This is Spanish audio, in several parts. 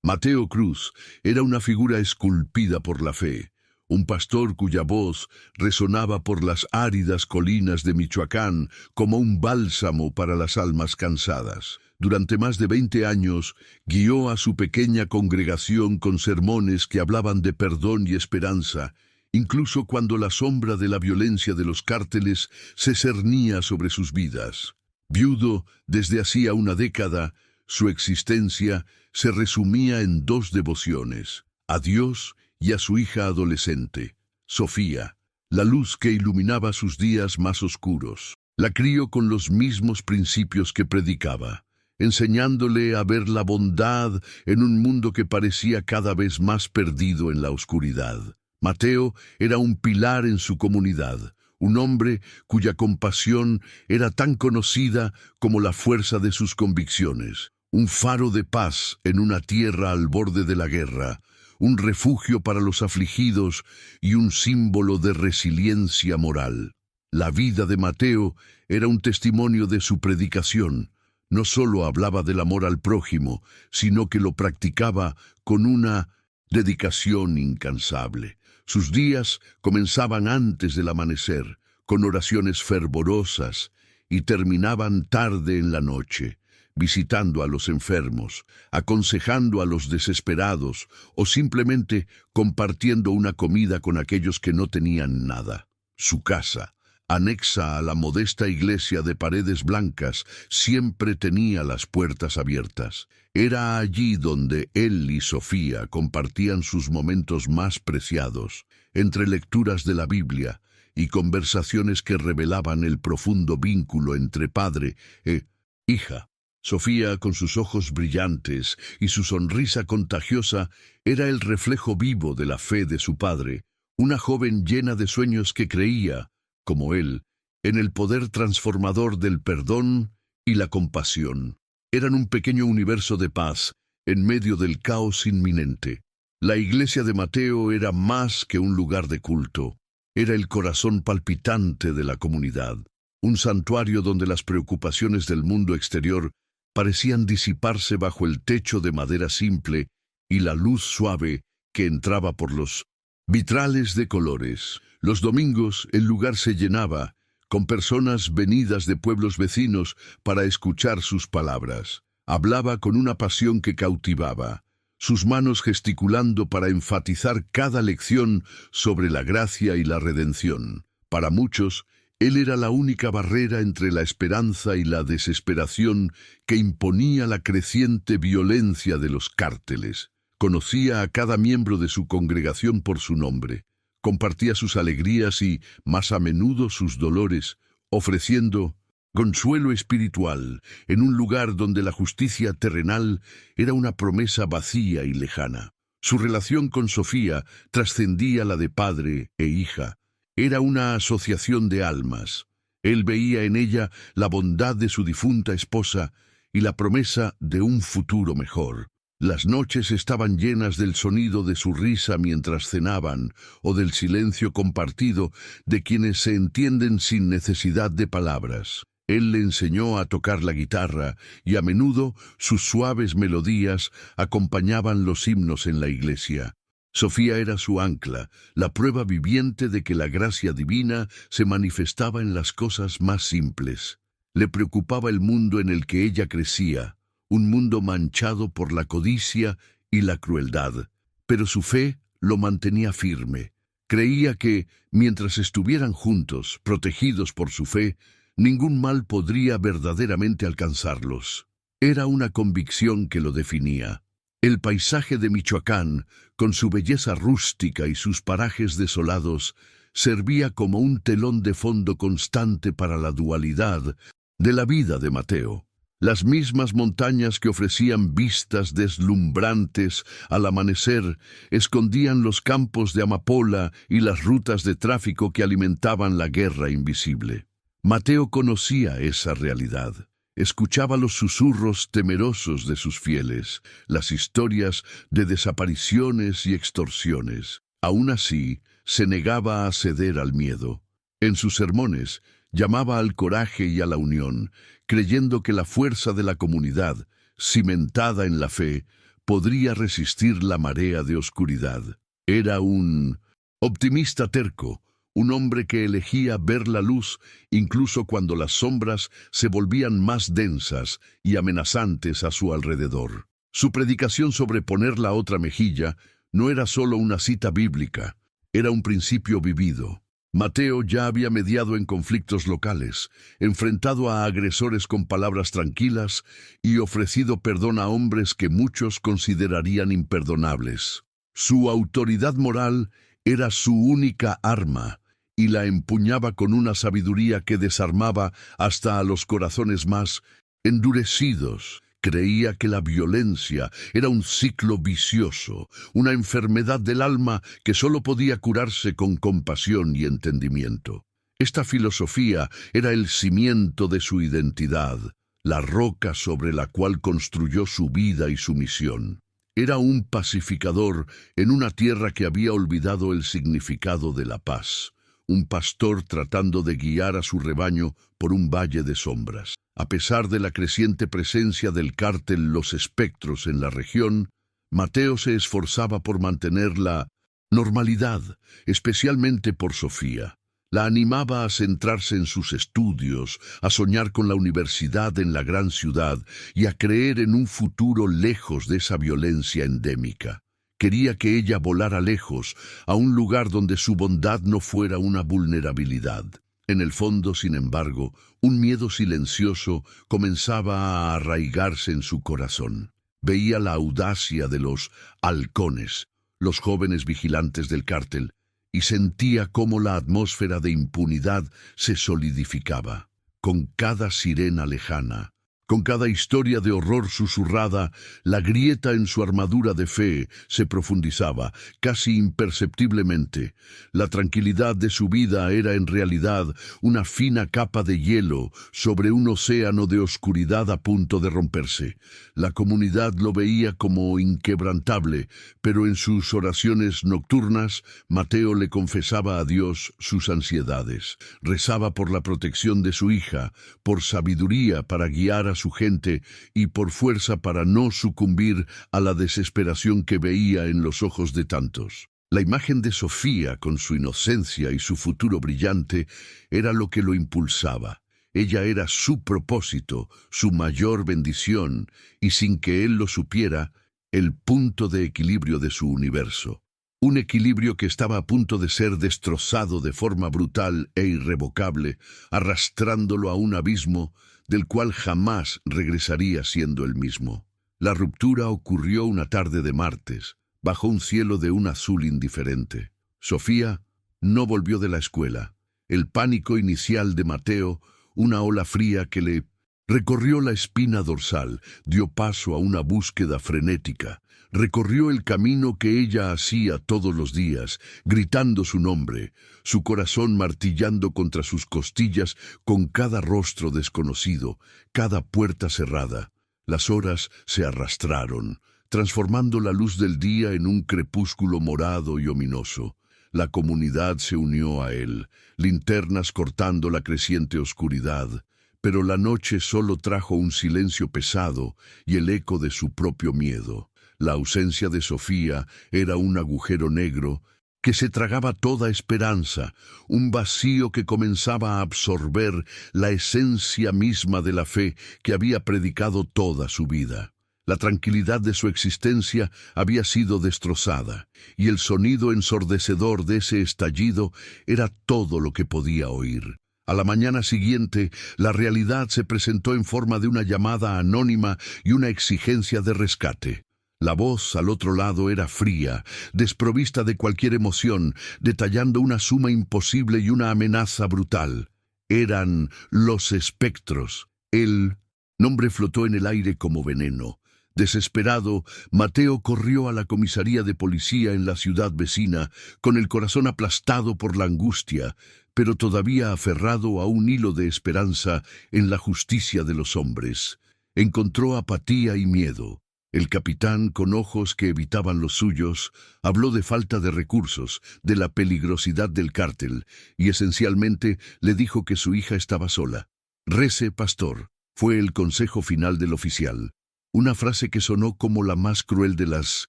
Mateo Cruz era una figura esculpida por la fe, un pastor cuya voz resonaba por las áridas colinas de Michoacán como un bálsamo para las almas cansadas. Durante más de 20 años guió a su pequeña congregación con sermones que hablaban de perdón y esperanza, incluso cuando la sombra de la violencia de los cárteles se cernía sobre sus vidas. Viudo desde hacía una década, su existencia se resumía en dos devociones: a Dios y a su hija adolescente, Sofía, la luz que iluminaba sus días más oscuros. La crió con los mismos principios que predicaba, enseñándole a ver la bondad en un mundo que parecía cada vez más perdido en la oscuridad. Mateo era un pilar en su comunidad, un hombre cuya compasión era tan conocida como la fuerza de sus convicciones, un faro de paz en una tierra al borde de la guerra, un refugio para los afligidos y un símbolo de resiliencia moral. La vida de Mateo era un testimonio de su predicación. No solo hablaba del amor al prójimo, sino que lo practicaba con una dedicación incansable. Sus días comenzaban antes del amanecer, con oraciones fervorosas, y terminaban tarde en la noche, visitando a los enfermos, aconsejando a los desesperados o simplemente compartiendo una comida con aquellos que no tenían nada. Su casa, anexa a la modesta iglesia de paredes blancas, siempre tenía las puertas abiertas. Era allí donde él y Sofía compartían sus momentos más preciados, entre lecturas de la Biblia y conversaciones que revelaban el profundo vínculo entre padre e hija. Sofía, con sus ojos brillantes y su sonrisa contagiosa, era el reflejo vivo de la fe de su padre, una joven llena de sueños que creía, como él, en el poder transformador del perdón y la compasión. Eran un pequeño universo de paz en medio del caos inminente. La iglesia de Mateo era más que un lugar de culto. Era el corazón palpitante de la comunidad, un santuario donde las preocupaciones del mundo exterior parecían disiparse bajo el techo de madera simple y la luz suave que entraba por los vitrales de colores. Los domingos el lugar se llenaba, con personas venidas de pueblos vecinos para escuchar sus palabras. Hablaba con una pasión que cautivaba, sus manos gesticulando para enfatizar cada lección sobre la gracia y la redención. Para muchos, él era la única barrera entre la esperanza y la desesperación que imponía la creciente violencia de los cárteles. Conocía a cada miembro de su congregación por su nombre. Compartía sus alegrías y, más a menudo, sus dolores, ofreciendo consuelo espiritual en un lugar donde la justicia terrenal era una promesa vacía y lejana. Su relación con Sofía trascendía la de padre e hija. Era una asociación de almas. Él veía en ella la bondad de su difunta esposa y la promesa de un futuro mejor. Las noches estaban llenas del sonido de su risa mientras cenaban o del silencio compartido de quienes se entienden sin necesidad de palabras. Él le enseñó a tocar la guitarra y a menudo sus suaves melodías acompañaban los himnos en la iglesia. Sofía era su ancla, la prueba viviente de que la gracia divina se manifestaba en las cosas más simples. Le preocupaba el mundo en el que ella crecía, un mundo manchado por la codicia y la crueldad, pero su fe lo mantenía firme. Creía que, mientras estuvieran juntos, protegidos por su fe, ningún mal podría verdaderamente alcanzarlos. Era una convicción que lo definía. El paisaje de Michoacán, con su belleza rústica y sus parajes desolados, servía como un telón de fondo constante para la dualidad de la vida de Mateo. Las mismas montañas que ofrecían vistas deslumbrantes al amanecer escondían los campos de amapola y las rutas de tráfico que alimentaban la guerra invisible. Mateo conocía esa realidad. Escuchaba los susurros temerosos de sus fieles, las historias de desapariciones y extorsiones. Aún así, se negaba a ceder al miedo. En sus sermones, llamaba al coraje y a la unión, creyendo que la fuerza de la comunidad, cimentada en la fe, podría resistir la marea de oscuridad. Era un optimista terco, un hombre que elegía ver la luz incluso cuando las sombras se volvían más densas y amenazantes a su alrededor. Su predicación sobre poner la otra mejilla no era solo una cita bíblica, era un principio vivido. Mateo ya había mediado en conflictos locales, enfrentado a agresores con palabras tranquilas y ofrecido perdón a hombres que muchos considerarían imperdonables. Su autoridad moral era su única arma y la empuñaba con una sabiduría que desarmaba hasta a los corazones más endurecidos. Creía que la violencia era un ciclo vicioso, una enfermedad del alma que solo podía curarse con compasión y entendimiento. Esta filosofía era el cimiento de su identidad, la roca sobre la cual construyó su vida y su misión. Era un pacificador en una tierra que había olvidado el significado de la paz, un pastor tratando de guiar a su rebaño por un valle de sombras. A pesar de la creciente presencia del cártel Los Espectros en la región, Mateo se esforzaba por mantener la normalidad, especialmente por Sofía. La animaba a centrarse en sus estudios, a soñar con la universidad en la gran ciudad y a creer en un futuro lejos de esa violencia endémica. Quería que ella volara lejos, a un lugar donde su bondad no fuera una vulnerabilidad. En el fondo, sin embargo, un miedo silencioso comenzaba a arraigarse en su corazón. Veía la audacia de los halcones, los jóvenes vigilantes del cártel, y sentía cómo la atmósfera de impunidad se solidificaba. Con cada sirena lejana, con cada historia de horror susurrada, la grieta en su armadura de fe se profundizaba, casi imperceptiblemente. La tranquilidad de su vida era en realidad una fina capa de hielo sobre un océano de oscuridad a punto de romperse. La comunidad lo veía como inquebrantable, pero en sus oraciones nocturnas, Mateo le confesaba a Dios sus ansiedades. Rezaba por la protección de su hija, por sabiduría para guiar a su gente y por fuerza para no sucumbir a la desesperación que veía en los ojos de tantos. La imagen de Sofía, con su inocencia y su futuro brillante, era lo que lo impulsaba. Ella era su propósito, su mayor bendición, y sin que él lo supiera, el punto de equilibrio de su universo. Un equilibrio que estaba a punto de ser destrozado de forma brutal e irrevocable, arrastrándolo a un abismo del cual jamás regresaría siendo el mismo. La ruptura ocurrió una tarde de martes, bajo un cielo de un azul indiferente. Sofía no volvió de la escuela. El pánico inicial de Mateo, una ola fría que le recorrió la espina dorsal, dio paso a una búsqueda frenética. Recorrió el camino que ella hacía todos los días, gritando su nombre, su corazón martillando contra sus costillas con cada rostro desconocido, cada puerta cerrada. Las horas se arrastraron, transformando la luz del día en un crepúsculo morado y ominoso. La comunidad se unió a él, linternas cortando la creciente oscuridad, pero la noche solo trajo un silencio pesado y el eco de su propio miedo. La ausencia de Sofía era un agujero negro que se tragaba toda esperanza, un vacío que comenzaba a absorber la esencia misma de la fe que había predicado toda su vida. La tranquilidad de su existencia había sido destrozada, y el sonido ensordecedor de ese estallido era todo lo que podía oír. A la mañana siguiente, la realidad se presentó en forma de una llamada anónima y una exigencia de rescate. La voz al otro lado era fría, desprovista de cualquier emoción, detallando una suma imposible y una amenaza brutal. Eran Los Espectros. El nombre flotó en el aire como veneno. Desesperado, Mateo corrió a la comisaría de policía en la ciudad vecina, con el corazón aplastado por la angustia, pero todavía aferrado a un hilo de esperanza en la justicia de los hombres. Encontró apatía y miedo. El capitán, con ojos que evitaban los suyos, habló de falta de recursos, de la peligrosidad del cártel, y esencialmente le dijo que su hija estaba sola. «Rece, pastor», fue el consejo final del oficial. una frase que sonó como la más cruel de las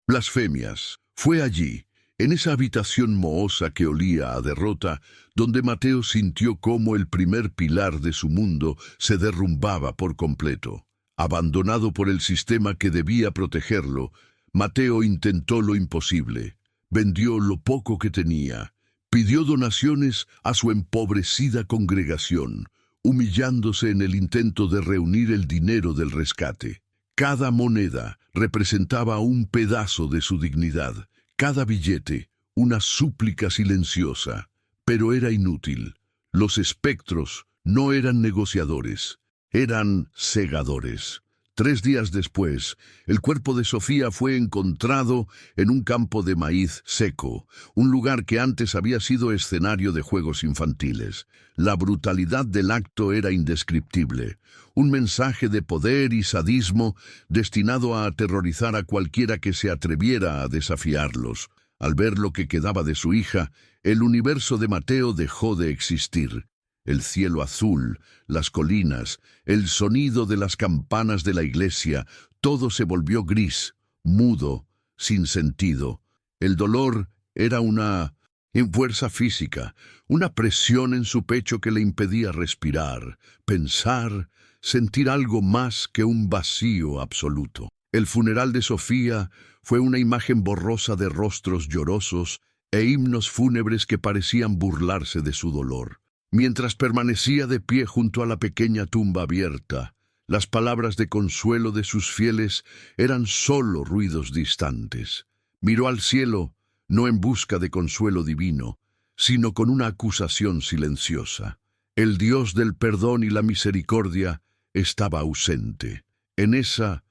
blasfemias. Fue allí, en esa habitación mohosa que olía a derrota, donde Mateo sintió cómo el primer pilar de su mundo se derrumbaba por completo. Abandonado por el sistema que debía protegerlo, Mateo intentó lo imposible. Vendió lo poco que tenía. Pidió donaciones a su empobrecida congregación, humillándose en el intento de reunir el dinero del rescate. Cada moneda representaba un pedazo de su dignidad, cada billete una súplica silenciosa. Pero era inútil. Los espectros no eran negociadores, eran segadores. 3 días después, el cuerpo de Sofía fue encontrado en un campo de maíz seco, un lugar que antes había sido escenario de juegos infantiles. La brutalidad del acto era indescriptible, un mensaje de poder y sadismo destinado a aterrorizar a cualquiera que se atreviera a desafiarlos. Al ver lo que quedaba de su hija, el universo de Mateo dejó de existir. El cielo azul, las colinas, el sonido de las campanas de la iglesia, todo se volvió gris, mudo, sin sentido. El dolor era una fuerza física, una presión en su pecho que le impedía respirar, pensar, sentir algo más que un vacío absoluto. El funeral de Sofía fue una imagen borrosa de rostros llorosos e himnos fúnebres que parecían burlarse de su dolor. Mientras permanecía de pie junto a la pequeña tumba abierta, las palabras de consuelo de sus fieles eran solo ruidos distantes. Miró al cielo, no en busca de consuelo divino, sino con una acusación silenciosa. El Dios del perdón y la misericordia estaba ausente. En esa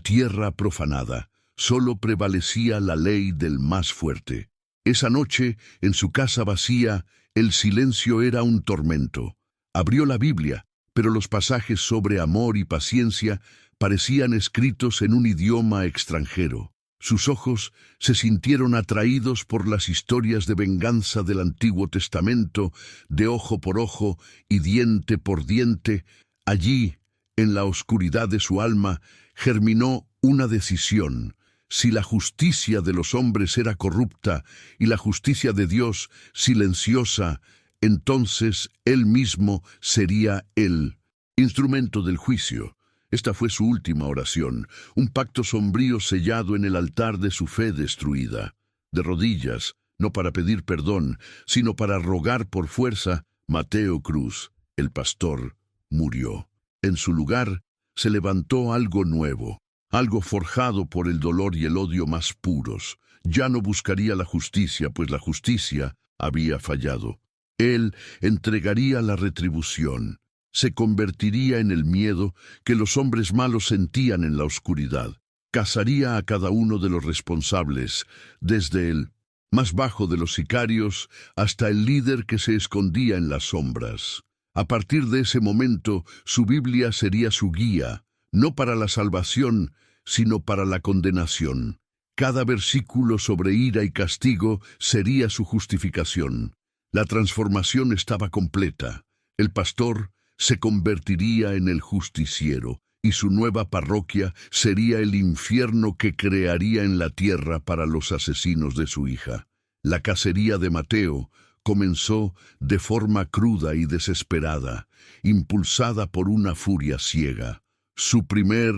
tierra profanada, solo prevalecía la ley del más fuerte. Esa noche, en su casa vacía, el silencio era un tormento. Abrió la Biblia, pero los pasajes sobre amor y paciencia parecían escritos en un idioma extranjero. Sus ojos se sintieron atraídos por las historias de venganza del Antiguo Testamento, de ojo por ojo y diente por diente. Allí, en la oscuridad de su alma, germinó una decisión. Si la justicia de los hombres era corrupta y la justicia de Dios silenciosa, entonces Él mismo sería el instrumento del juicio. Esta fue su última oración, un pacto sombrío sellado en el altar de su fe destruida. De rodillas, no para pedir perdón, sino para rogar por fuerza, Mateo Cruz, el pastor, murió. En su lugar se levantó algo nuevo. Algo forjado por el dolor y el odio más puros. Ya no buscaría la justicia, pues la justicia había fallado. Él entregaría la retribución. Se convertiría en el miedo que los hombres malos sentían en la oscuridad. Cazaría a cada uno de los responsables, desde el más bajo de los sicarios hasta el líder que se escondía en las sombras. A partir de ese momento, su Biblia sería su guía, no para la salvación, sino para la condenación. Cada versículo sobre ira y castigo sería su justificación. La transformación estaba completa. El pastor se convertiría en el justiciero, y su nueva parroquia sería el infierno que crearía en la tierra para los asesinos de su hija. La cacería de Mateo comenzó de forma cruda y desesperada, impulsada por una furia ciega. Su primer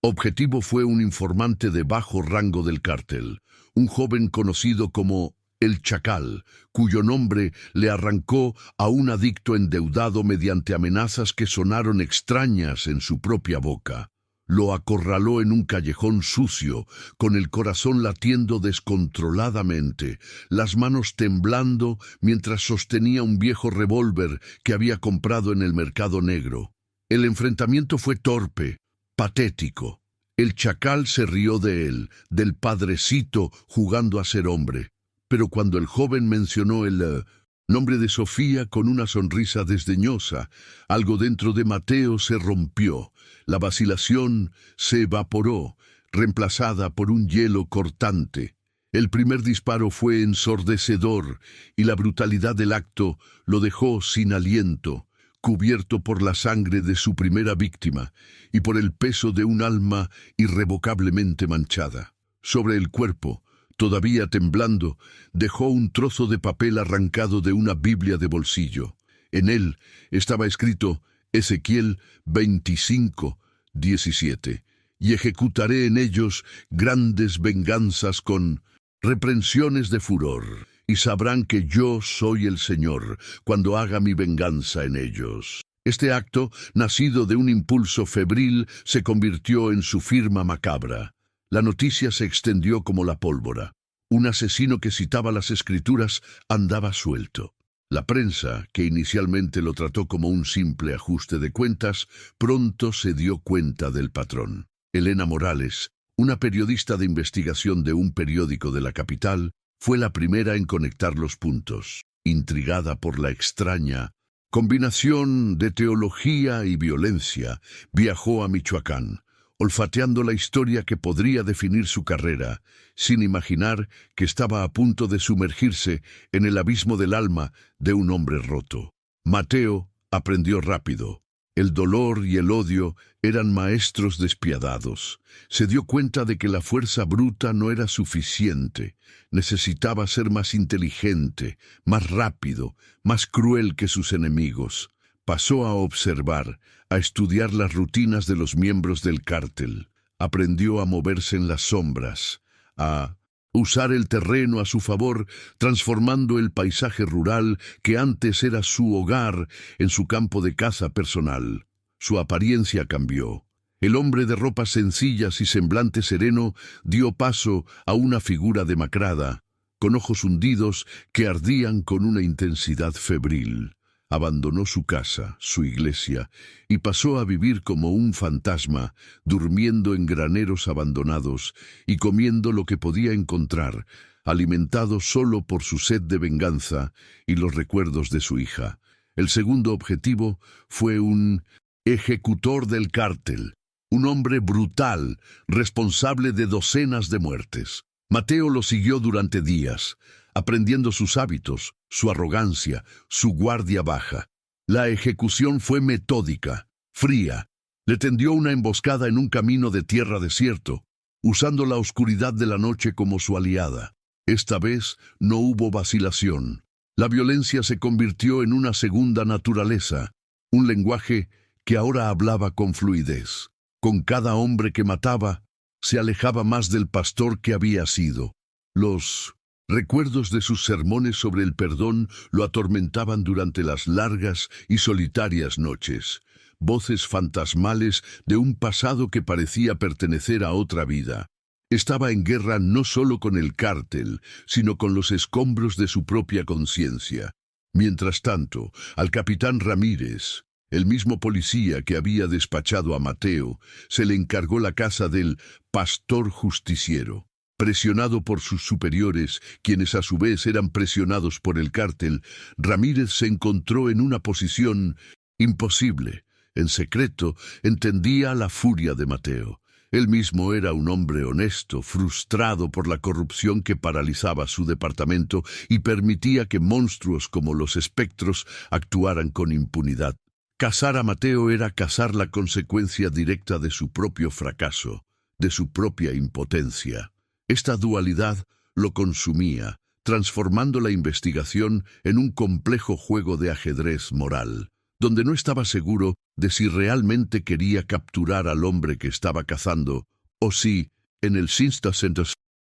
objetivo fue un informante de bajo rango del cártel, un joven conocido como el Chacal, cuyo nombre le arrancó a un adicto endeudado mediante amenazas que sonaron extrañas en su propia boca. Lo acorraló en un callejón sucio, con el corazón latiendo descontroladamente, las manos temblando mientras sostenía un viejo revólver que había comprado en el mercado negro. El enfrentamiento fue torpe, patético. El Chacal se rió de él, del padrecito jugando a ser hombre. Pero cuando el joven mencionó el nombre de Sofía con una sonrisa desdeñosa, algo dentro de Mateo se rompió. La vacilación se evaporó, reemplazada por un hielo cortante. El primer disparo fue ensordecedor y la brutalidad del acto lo dejó sin aliento. cubierto por la sangre de su primera víctima y por el peso de un alma irrevocablemente manchada. Sobre el cuerpo, todavía temblando, dejó un trozo de papel arrancado de una Biblia de bolsillo. En él estaba escrito Ezequiel 25:17, y ejecutaré en ellos grandes venganzas con reprensiones de furor, y sabrán que yo soy el Señor cuando haga mi venganza en ellos. Este acto, nacido de un impulso febril, se convirtió en su firma macabra. La noticia se extendió como la pólvora. Un asesino que citaba las Escrituras andaba suelto. La prensa, que inicialmente lo trató como un simple ajuste de cuentas, pronto se dio cuenta del patrón. Elena Morales, una periodista de investigación de un periódico de la capital, fue la primera en conectar los puntos. Intrigada por la extraña combinación de teología y violencia, viajó a Michoacán, olfateando la historia que podría definir su carrera, sin imaginar que estaba a punto de sumergirse en el abismo del alma de un hombre roto. Mateo aprendió rápido. El dolor y el odio eran maestros despiadados. Se dio cuenta de que la fuerza bruta no era suficiente. Necesitaba ser más inteligente, más rápido, más cruel que sus enemigos. Pasó a observar, a estudiar las rutinas de los miembros del cártel. Aprendió a moverse en las sombras, a usar el terreno a su favor, transformando el paisaje rural que antes era su hogar en su campo de caza personal. Su apariencia cambió. El hombre de ropas sencillas y semblante sereno dio paso a una figura demacrada, con ojos hundidos que ardían con una intensidad febril. Abandonó su casa, su iglesia, y pasó a vivir como un fantasma, durmiendo en graneros abandonados y comiendo lo que podía encontrar, alimentado solo por su sed de venganza y los recuerdos de su hija. El segundo objetivo fue un ejecutor del cártel, un hombre brutal, responsable de docenas de muertes. Mateo lo siguió durante días, aprendiendo sus hábitos, su arrogancia, su guardia baja. La ejecución fue metódica, fría. Le tendió una emboscada en un camino de tierra desierto, usando la oscuridad de la noche como su aliada. Esta vez no hubo vacilación. La violencia se convirtió en una segunda naturaleza, un lenguaje que ahora hablaba con fluidez. Con cada hombre que mataba, se alejaba más del pastor que había sido. Los recuerdos de sus sermones sobre el perdón lo atormentaban durante las largas y solitarias noches. Voces fantasmales de un pasado que parecía pertenecer a otra vida. Estaba en guerra no solo con el cártel, sino con los escombros de su propia conciencia. Mientras tanto, al capitán Ramírez, el mismo policía que había despachado a Mateo, se le encargó la casa del pastor justiciero. Presionado por sus superiores, quienes a su vez eran presionados por el cártel, Ramírez se encontró en una posición imposible. En secreto, entendía la furia de Mateo. Él mismo era un hombre honesto, frustrado por la corrupción que paralizaba su departamento y permitía que monstruos como los espectros actuaran con impunidad. Cazar a Mateo era cazar la consecuencia directa de su propio fracaso, de su propia impotencia. Esta dualidad lo consumía, transformando la investigación en un complejo juego de ajedrez moral, donde no estaba seguro de si realmente quería capturar al hombre que estaba cazando, o si, en el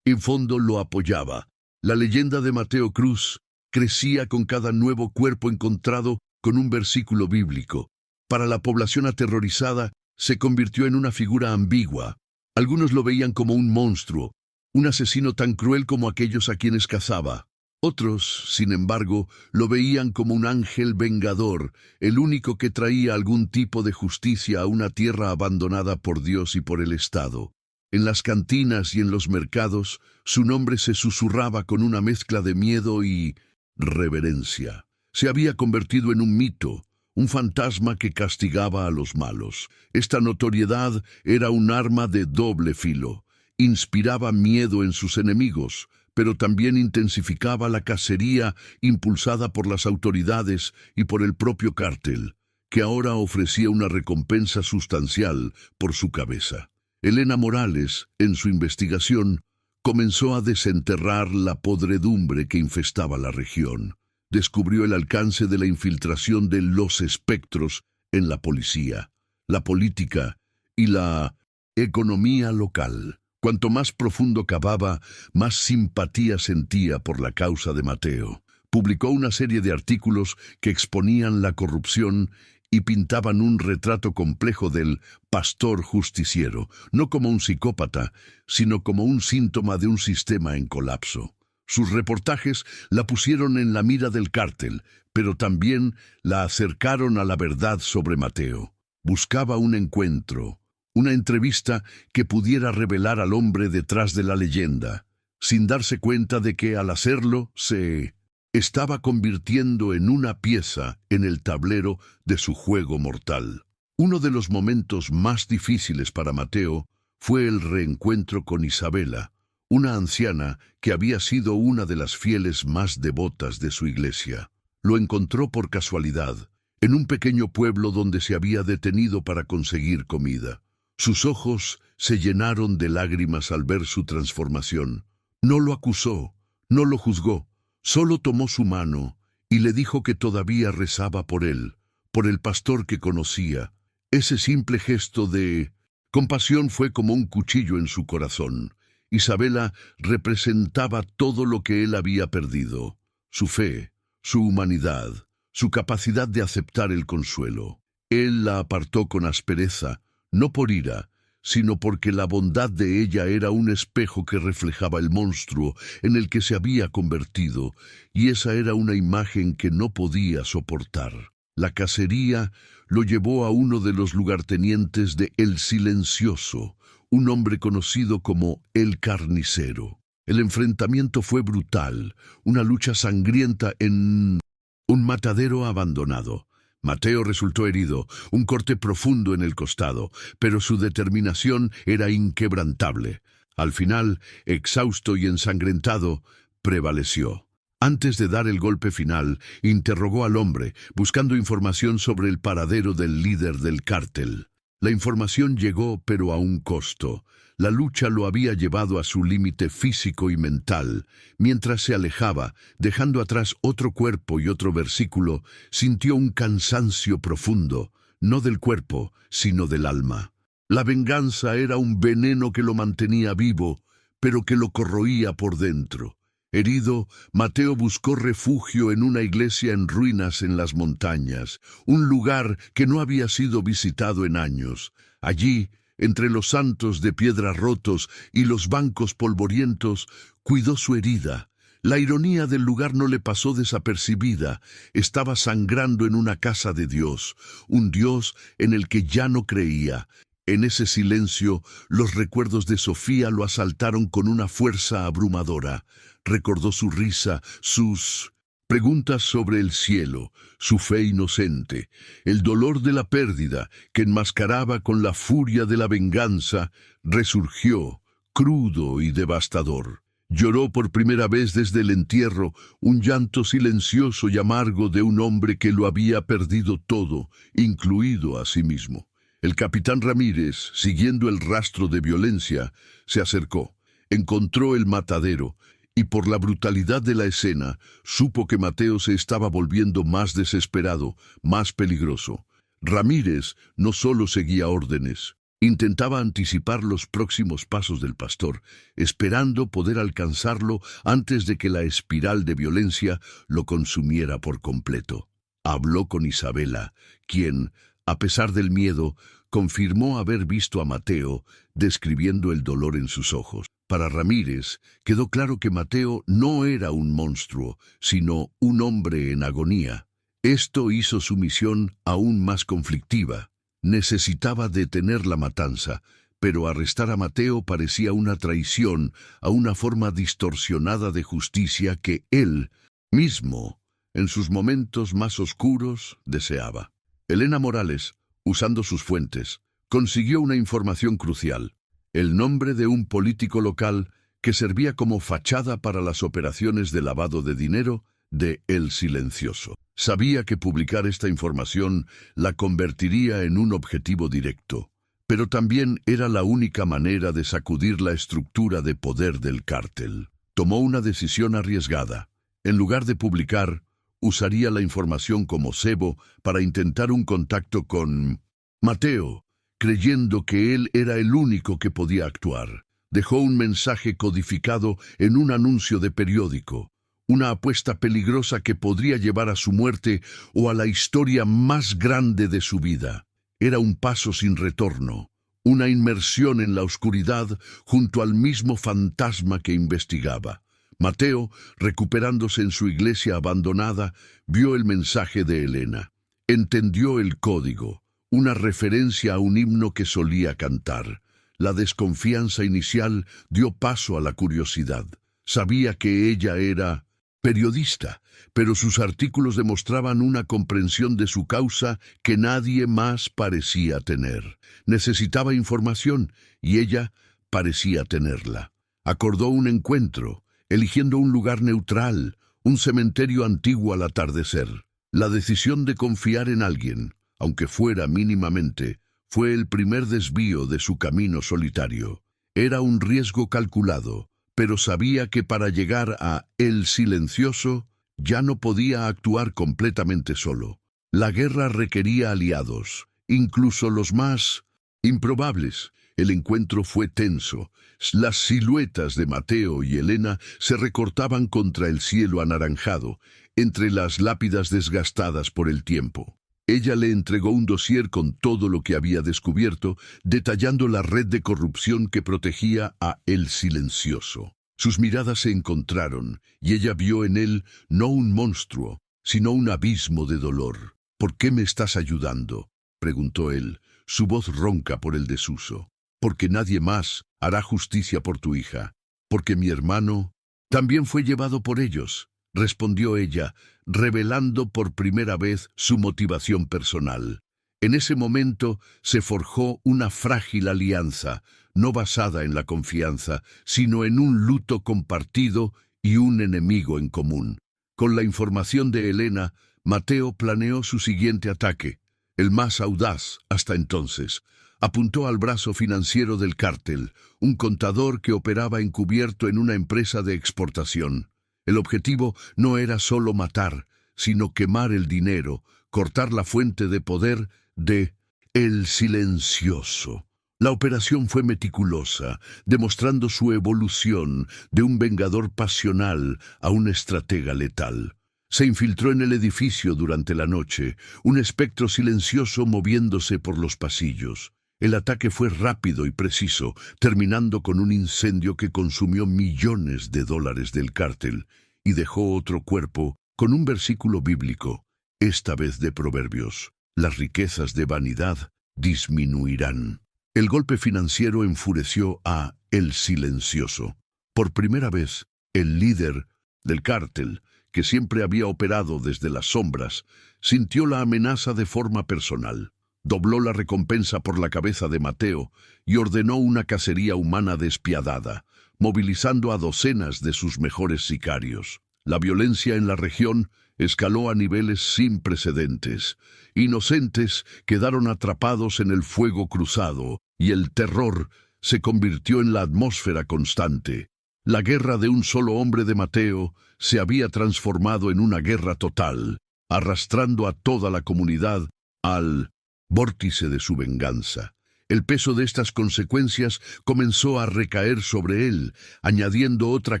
en fondo lo apoyaba. La leyenda de Mateo Cruz crecía con cada nuevo cuerpo encontrado con un versículo bíblico. Para la población aterrorizada, se convirtió en una figura ambigua. Algunos lo veían como un monstruo, un asesino tan cruel como aquellos a quienes cazaba. Otros, sin embargo, lo veían como un ángel vengador, el único que traía algún tipo de justicia a una tierra abandonada por Dios y por el Estado. En las cantinas y en los mercados, su nombre se susurraba con una mezcla de miedo y reverencia. Se había convertido en un mito, un fantasma que castigaba a los malos. Esta notoriedad era un arma de doble filo. Inspiraba miedo en sus enemigos, pero también intensificaba la cacería impulsada por las autoridades y por el propio cártel. que ahora ofrecía una recompensa sustancial por su cabeza. Elena Morales, en su investigación, comenzó a desenterrar la podredumbre que infestaba la región. Descubrió el alcance de la infiltración de los espectros en la policía, la política y la economía local. Cuanto más profundo cavaba, más simpatía sentía por la causa de Mateo. Publicó una serie de artículos que exponían la corrupción y pintaban un retrato complejo del pastor justiciero, no como un psicópata, sino como un síntoma de un sistema en colapso. Sus reportajes la pusieron en la mira del cártel, pero también la acercaron a la verdad sobre Mateo. Buscaba un encuentro, una entrevista que pudiera revelar al hombre detrás de la leyenda, sin darse cuenta de que al hacerlo se estaba convirtiendo en una pieza en el tablero de su juego mortal. Uno de los momentos más difíciles para Mateo fue el reencuentro con Isabela, una anciana que había sido una de las fieles más devotas de su iglesia. Lo encontró por casualidad, en un pequeño pueblo donde se había detenido para conseguir comida. Sus ojos se llenaron de lágrimas al ver su transformación. No lo acusó, no lo juzgó, solo tomó su mano y le dijo que todavía rezaba por él, por el pastor que conocía. Ese simple gesto de compasión fue como un cuchillo en su corazón. Isabela representaba todo lo que él había perdido: su fe, su humanidad, su capacidad de aceptar el consuelo. Él la apartó con aspereza, no por ira, sino porque la bondad de ella era un espejo que reflejaba el monstruo en el que se había convertido, y esa era una imagen que no podía soportar. La cacería lo llevó a uno de los lugartenientes de El Silencioso, un hombre conocido como El Carnicero. El enfrentamiento fue brutal, una lucha sangrienta en un matadero abandonado. Mateo resultó herido, un corte profundo en el costado, pero su determinación era inquebrantable. Al final, exhausto y ensangrentado, prevaleció. Antes de dar el golpe final, interrogó al hombre, buscando información sobre el paradero del líder del cártel. La información llegó, pero a un costo. La lucha lo había llevado a su límite físico y mental. Mientras se alejaba, dejando atrás otro cuerpo y otro versículo, sintió un cansancio profundo, no del cuerpo, sino del alma. La venganza era un veneno que lo mantenía vivo, pero que lo corroía por dentro. Herido, Mateo buscó refugio en una iglesia en ruinas en las montañas, un lugar que no había sido visitado en años. Allí, entre los santos de piedra rotos y los bancos polvorientos, cuidó su herida. La ironía del lugar no le pasó desapercibida. Estaba sangrando en una casa de Dios, un Dios en el que ya no creía. En ese silencio, los recuerdos de Sofía lo asaltaron con una fuerza abrumadora. Recordó su risa, sus preguntas sobre el cielo, su fe inocente, el dolor de la pérdida que enmascaraba con la furia de la venganza, resurgió, crudo y devastador. Lloró por primera vez desde el entierro, un llanto silencioso y amargo de un hombre que lo había perdido todo, incluido a sí mismo. El capitán Ramírez, siguiendo el rastro de violencia, se acercó, encontró el matadero, y por la brutalidad de la escena, supo que Mateo se estaba volviendo más desesperado, más peligroso. Ramírez no solo seguía órdenes, intentaba anticipar los próximos pasos del pastor, esperando poder alcanzarlo antes de que la espiral de violencia lo consumiera por completo. Habló con Isabela, quien, a pesar del miedo, confirmó haber visto a Mateo, describiendo el dolor en sus ojos. Para Ramírez, quedó claro que Mateo no era un monstruo, sino un hombre en agonía. Esto hizo su misión aún más conflictiva. Necesitaba detener la matanza, pero arrestar a Mateo parecía una traición a una forma distorsionada de justicia que él mismo, en sus momentos más oscuros, deseaba. Elena Morales, usando sus fuentes, consiguió una información crucial: el nombre de un político local que servía como fachada para las operaciones de lavado de dinero de El Silencioso. Sabía que publicar esta información la convertiría en un objetivo directo, pero también era la única manera de sacudir la estructura de poder del cártel. Tomó una decisión arriesgada. En lugar de publicar, usaría la información como cebo para intentar un contacto con Mateo, creyendo que él era el único que podía actuar. Dejó un mensaje codificado en un anuncio de periódico, una apuesta peligrosa que podría llevar a su muerte o a la historia más grande de su vida. Era un paso sin retorno, una inmersión en la oscuridad junto al mismo fantasma que investigaba. Mateo, recuperándose en su iglesia abandonada, vio el mensaje de Elena. Entendió el código, una referencia a un himno que solía cantar. La desconfianza inicial dio paso a la curiosidad. Sabía que ella era periodista, pero sus artículos demostraban una comprensión de su causa que nadie más parecía tener. Necesitaba información y ella parecía tenerla. Acordó un encuentro, eligiendo un lugar neutral, un cementerio antiguo al atardecer. La decisión de confiar en alguien, aunque fuera mínimamente, fue el primer desvío de su camino solitario. Era un riesgo calculado, pero sabía que para llegar a El Silencioso ya no podía actuar completamente solo. La guerra requería aliados, incluso los más improbables. El encuentro fue tenso. Las siluetas de Mateo y Elena se recortaban contra el cielo anaranjado, entre las lápidas desgastadas por el tiempo. Ella le entregó un dossier con todo lo que había descubierto, detallando la red de corrupción que protegía a El Silencioso. Sus miradas se encontraron, y ella vio en él no un monstruo, sino un abismo de dolor. «¿Por qué me estás ayudando?», preguntó él, su voz ronca por el desuso. «Porque nadie más hará justicia por tu hija. Porque mi hermano también fue llevado por ellos», respondió ella, revelando por primera vez su motivación personal. En ese momento se forjó una frágil alianza, no basada en la confianza, sino en un luto compartido y un enemigo en común. Con la información de Elena, Mateo planeó su siguiente ataque, el más audaz hasta entonces. Apuntó al brazo financiero del cártel, un contador que operaba encubierto en una empresa de exportación. El objetivo no era solo matar, sino quemar el dinero, cortar la fuente de poder de El Silencioso. La operación fue meticulosa, demostrando su evolución de un vengador pasional a un estratega letal. Se infiltró en el edificio durante la noche, un espectro silencioso moviéndose por los pasillos. El ataque fue rápido y preciso, terminando con un incendio que consumió millones de dólares del cártel y dejó otro cuerpo con un versículo bíblico, esta vez de Proverbios: «Las riquezas de vanidad disminuirán». El golpe financiero enfureció a El Silencioso. Por primera vez, el líder del cártel, que siempre había operado desde las sombras, sintió la amenaza de forma personal. Dobló la recompensa por la cabeza de Mateo y ordenó una cacería humana despiadada, movilizando a docenas de sus mejores sicarios. La violencia en la región escaló a niveles sin precedentes. Inocentes quedaron atrapados en el fuego cruzado y el terror se convirtió en la atmósfera constante. La guerra de un solo hombre de Mateo se había transformado en una guerra total, arrastrando a toda la comunidad al vórtice de su venganza. El peso de estas consecuencias comenzó a recaer sobre él, añadiendo otra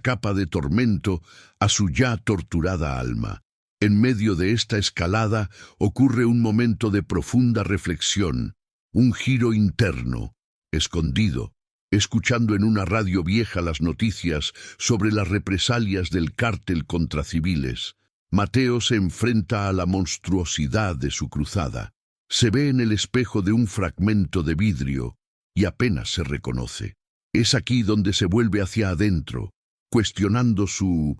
capa de tormento a su ya torturada alma. En medio de esta escalada ocurre un momento de profunda reflexión, un giro interno, escondido, escuchando en una radio vieja las noticias sobre las represalias del cártel contra civiles. Mateo se enfrenta a la monstruosidad de su cruzada. Se ve en el espejo de un fragmento de vidrio y apenas se reconoce. Es aquí donde se vuelve hacia adentro, cuestionando su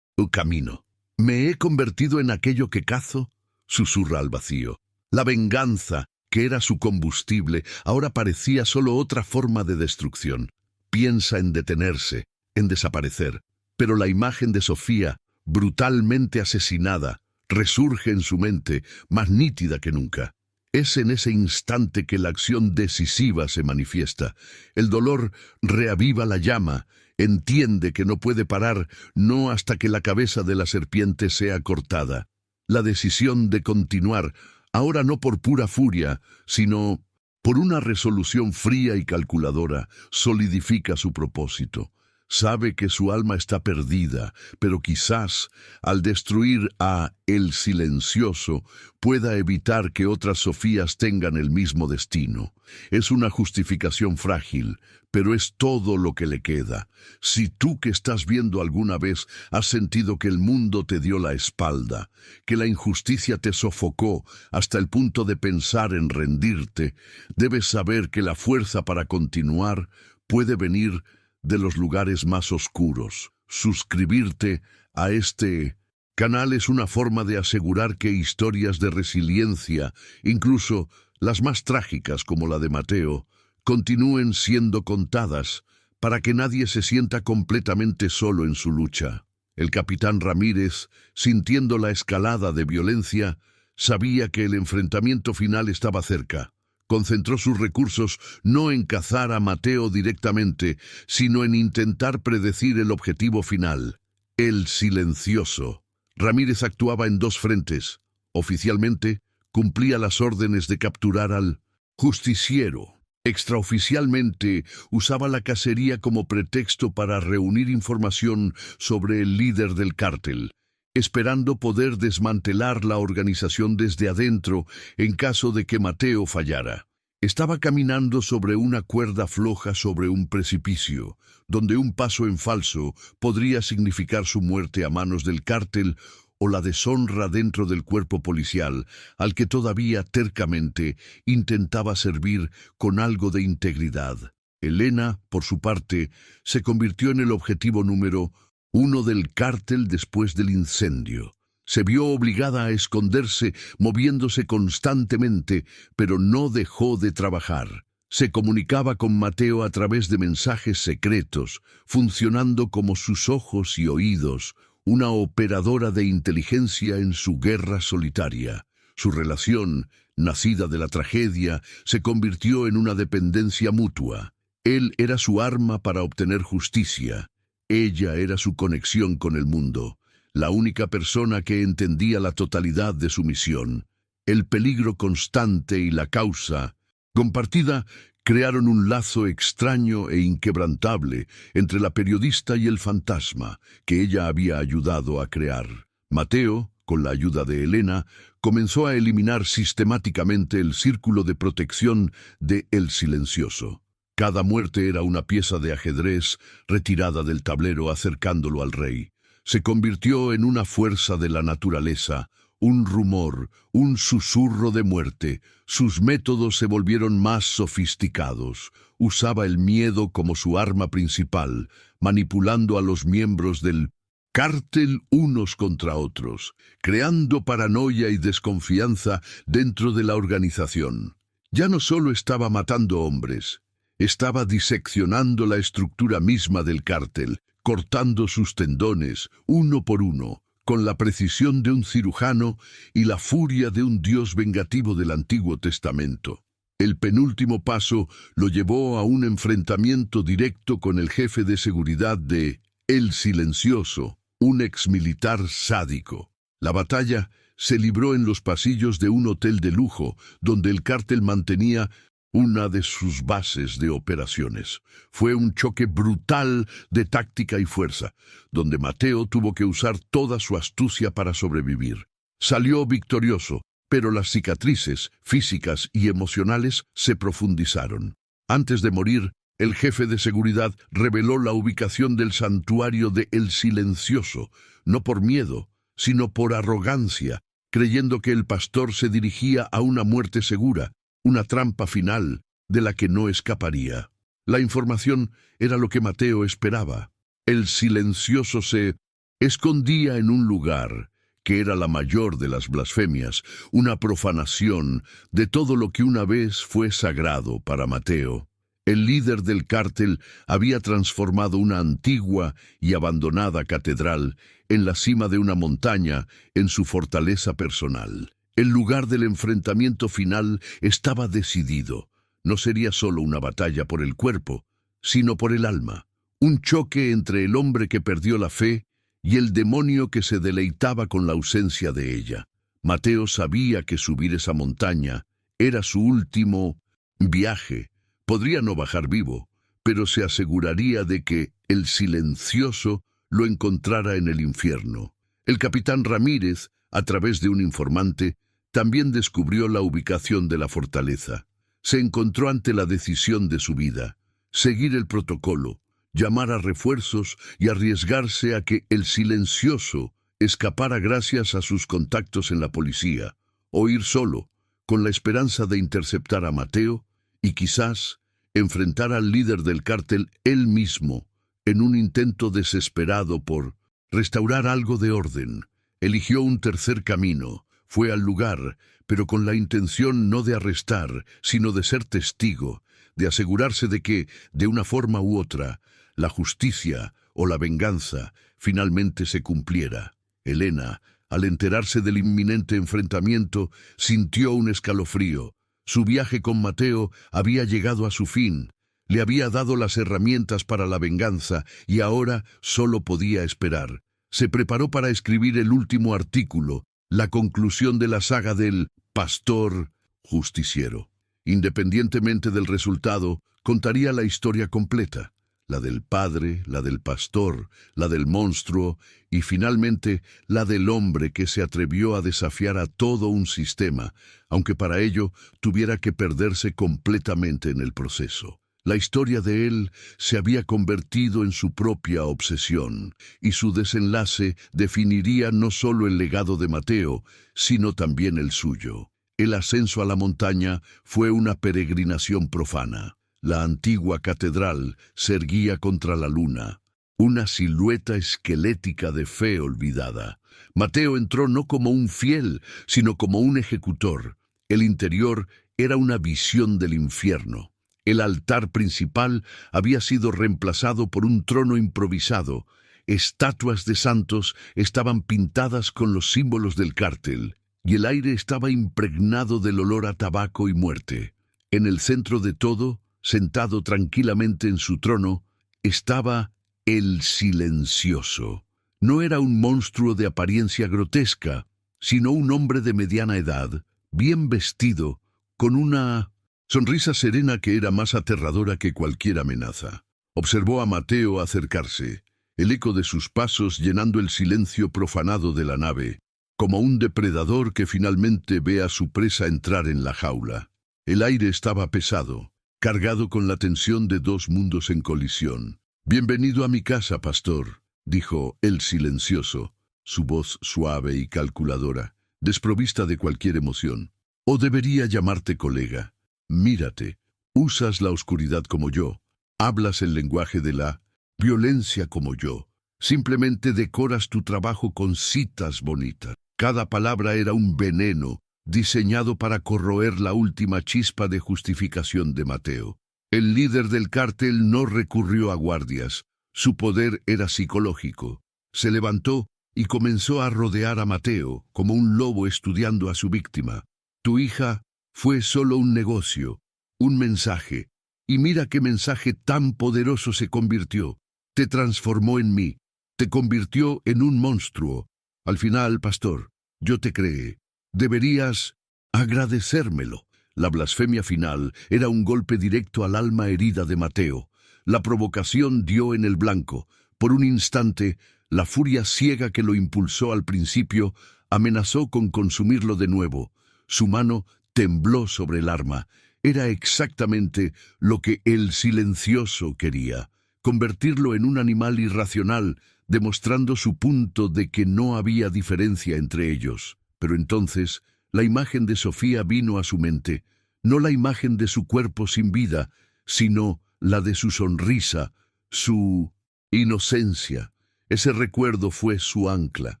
camino. «¿Me he convertido en aquello que cazo?», susurra al vacío. La venganza, que era su combustible, ahora parecía solo otra forma de destrucción. Piensa en detenerse, en desaparecer, pero la imagen de Sofía, brutalmente asesinada, resurge en su mente, más nítida que nunca. Es en ese instante que la acción decisiva se manifiesta. El dolor reaviva la llama, entiende que no puede parar, no hasta que la cabeza de la serpiente sea cortada. La decisión de continuar, ahora no por pura furia, sino por una resolución fría y calculadora, solidifica su propósito. Sabe que su alma está perdida, pero quizás, al destruir a El Silencioso, pueda evitar que otras Sofías tengan el mismo destino. Es una justificación frágil, pero es todo lo que le queda. Si tú que estás viendo alguna vez has sentido que el mundo te dio la espalda, que la injusticia te sofocó hasta el punto de pensar en rendirte, debes saber que la fuerza para continuar puede venir de los lugares más oscuros. Suscribirte a este canal es una forma de asegurar que historias de resiliencia, incluso las más trágicas como la de Mateo, continúen siendo contadas para que nadie se sienta completamente solo en su lucha. El capitán Ramírez, sintiendo la escalada de violencia, sabía que el enfrentamiento final estaba cerca. Concentró sus recursos no en cazar a Mateo directamente, sino en intentar predecir el objetivo final, El Silencioso. Ramírez actuaba en dos frentes. Oficialmente, cumplía las órdenes de capturar al justiciero. Extraoficialmente, usaba la cacería como pretexto para reunir información sobre el líder del cártel, esperando poder desmantelar la organización desde adentro en caso de que Mateo fallara. Estaba caminando sobre una cuerda floja sobre un precipicio, donde un paso en falso podría significar su muerte a manos del cártel o la deshonra dentro del cuerpo policial, al que todavía tercamente intentaba servir con algo de integridad. Elena, por su parte, se convirtió en el objetivo número uno del cártel después del incendio. Se vio obligada a esconderse, moviéndose constantemente, pero no dejó de trabajar. Se comunicaba con Mateo a través de mensajes secretos, funcionando como sus ojos y oídos, una operadora de inteligencia en su guerra solitaria. Su relación, nacida de la tragedia, se convirtió en una dependencia mutua. Él era su arma para obtener justicia. Ella era su conexión con el mundo, la única persona que entendía la totalidad de su misión. El peligro constante y la causa compartida crearon un lazo extraño e inquebrantable entre la periodista y el fantasma que ella había ayudado a crear. Mateo, con la ayuda de Elena, comenzó a eliminar sistemáticamente el círculo de protección de El Silencioso. Cada muerte era una pieza de ajedrez retirada del tablero acercándolo al rey. Se convirtió en una fuerza de la naturaleza, un rumor, un susurro de muerte. Sus métodos se volvieron más sofisticados. Usaba el miedo como su arma principal, manipulando a los miembros del cártel unos contra otros, creando paranoia y desconfianza dentro de la organización. Ya no solo estaba matando hombres, estaba diseccionando la estructura misma del cártel, cortando sus tendones, uno por uno, con la precisión de un cirujano y la furia de un dios vengativo del Antiguo Testamento. El penúltimo paso lo llevó a un enfrentamiento directo con el jefe de seguridad de El Silencioso, un exmilitar sádico. La batalla se libró en los pasillos de un hotel de lujo, donde el cártel mantenía una de sus bases de operaciones. Fue un choque brutal de táctica y fuerza, donde Mateo tuvo que usar toda su astucia para sobrevivir. Salió victorioso, pero las cicatrices físicas y emocionales se profundizaron. Antes de morir, el jefe de seguridad reveló la ubicación del santuario de El Silencioso, no por miedo, sino por arrogancia, creyendo que el pastor se dirigía a una muerte segura, una trampa final de la que no escaparía. La información era lo que Mateo esperaba. El Silencioso se escondía en un lugar que era la mayor de las blasfemias, una profanación de todo lo que una vez fue sagrado para Mateo. El líder del cártel había transformado una antigua y abandonada catedral en la cima de una montaña en su fortaleza personal. El lugar del enfrentamiento final estaba decidido. No sería solo una batalla por el cuerpo, sino por el alma. Un choque entre el hombre que perdió la fe y el demonio que se deleitaba con la ausencia de ella. Mateo sabía que subir esa montaña era su último viaje. Podría no bajar vivo, pero se aseguraría de que el silencioso lo encontrara en el infierno. El capitán Ramírez, a través de un informante, también descubrió la ubicación de la fortaleza. Se encontró ante la decisión de su vida: seguir el protocolo, llamar a refuerzos y arriesgarse a que el silencioso escapara gracias a sus contactos en la policía, o ir solo, con la esperanza de interceptar a Mateo y quizás enfrentar al líder del cártel él mismo en un intento desesperado por restaurar algo de orden. Eligió un tercer camino, fue al lugar, pero con la intención no de arrestar, sino de ser testigo, de asegurarse de que, de una forma u otra, la justicia o la venganza finalmente se cumpliera. Elena, al enterarse del inminente enfrentamiento, sintió un escalofrío. Su viaje con Mateo había llegado a su fin. Le había dado las herramientas para la venganza y ahora solo podía esperar. Se preparó para escribir el último artículo, la conclusión de la saga del pastor justiciero. Independientemente del resultado, contaría la historia completa: la del padre, la del pastor, la del monstruo y finalmente la del hombre que se atrevió a desafiar a todo un sistema, aunque para ello tuviera que perderse completamente en el proceso. La historia de él se había convertido en su propia obsesión, y su desenlace definiría no solo el legado de Mateo, sino también el suyo. El ascenso a la montaña fue una peregrinación profana. La antigua catedral se erguía contra la luna, una silueta esquelética de fe olvidada. Mateo entró no como un fiel, sino como un ejecutor. El interior era una visión del infierno. El altar principal había sido reemplazado por un trono improvisado. Estatuas de santos estaban pintadas con los símbolos del cártel, y el aire estaba impregnado del olor a tabaco y muerte. En el centro de todo, sentado tranquilamente en su trono, estaba el silencioso. No era un monstruo de apariencia grotesca, sino un hombre de mediana edad, bien vestido, con una sonrisa serena que era más aterradora que cualquier amenaza. Observó a Mateo acercarse, el eco de sus pasos llenando el silencio profanado de la nave, como un depredador que finalmente ve a su presa entrar en la jaula. El aire estaba pesado, cargado con la tensión de dos mundos en colisión. «Bienvenido a mi casa, pastor», dijo el silencioso, su voz suave y calculadora, desprovista de cualquier emoción. «O debería llamarte colega. Mírate, usas la oscuridad como yo, hablas el lenguaje de la violencia como yo, simplemente decoras tu trabajo con citas bonitas. Cada palabra era un veneno, diseñado para corroer la última chispa de justificación de Mateo. El líder del cártel no recurrió a guardias. Su poder era psicológico. Se levantó y comenzó a rodear a Mateo como un lobo estudiando a su víctima. Tu hija fue solo un negocio, un mensaje. Y mira qué mensaje tan poderoso se convirtió. Te transformó en mí. Te convirtió en un monstruo. Al final, pastor, yo te creé. Deberías agradecérmelo. La blasfemia final era un golpe directo al alma herida de Mateo. La provocación dio en el blanco. Por un instante, la furia ciega que lo impulsó al principio amenazó con consumirlo de nuevo. Su mano tembló sobre el arma. Era exactamente lo que el silencioso quería: convertirlo en un animal irracional, demostrando su punto de que no había diferencia entre ellos. Pero entonces, la imagen de Sofía vino a su mente, no la imagen de su cuerpo sin vida, sino la de su sonrisa, su inocencia. Ese recuerdo fue su ancla.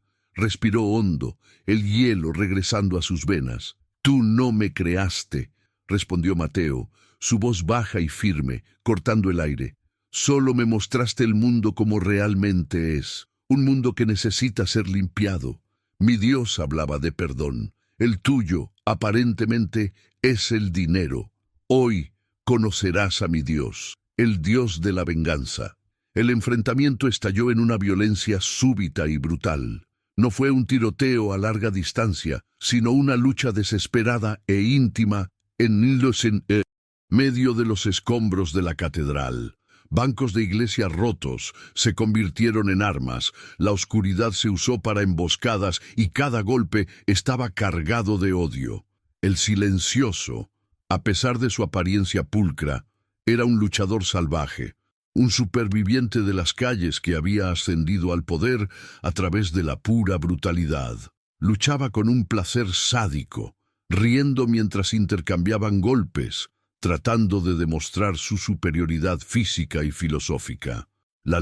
Respiró hondo, el hielo regresando a sus venas. «Tú no me creaste», respondió Mateo, su voz baja y firme, cortando el aire. Solo me mostraste el mundo como realmente es, un mundo que necesita ser limpiado. Mi Dios hablaba de perdón. El tuyo, aparentemente, es el dinero. Hoy conocerás a mi Dios, el Dios de la venganza. El enfrentamiento estalló en una violencia súbita y brutal. No fue un tiroteo a larga distancia, sino una lucha desesperada e íntima en medio de los escombros de la catedral. Bancos de iglesia rotos se convirtieron en armas, la oscuridad se usó para emboscadas y cada golpe estaba cargado de odio. El silencioso, a pesar de su apariencia pulcra, era un luchador salvaje, un superviviente de las calles que había ascendido al poder a través de la pura brutalidad. Luchaba con un placer sádico, riendo mientras intercambiaban golpes, tratando de demostrar su superioridad física y filosófica. La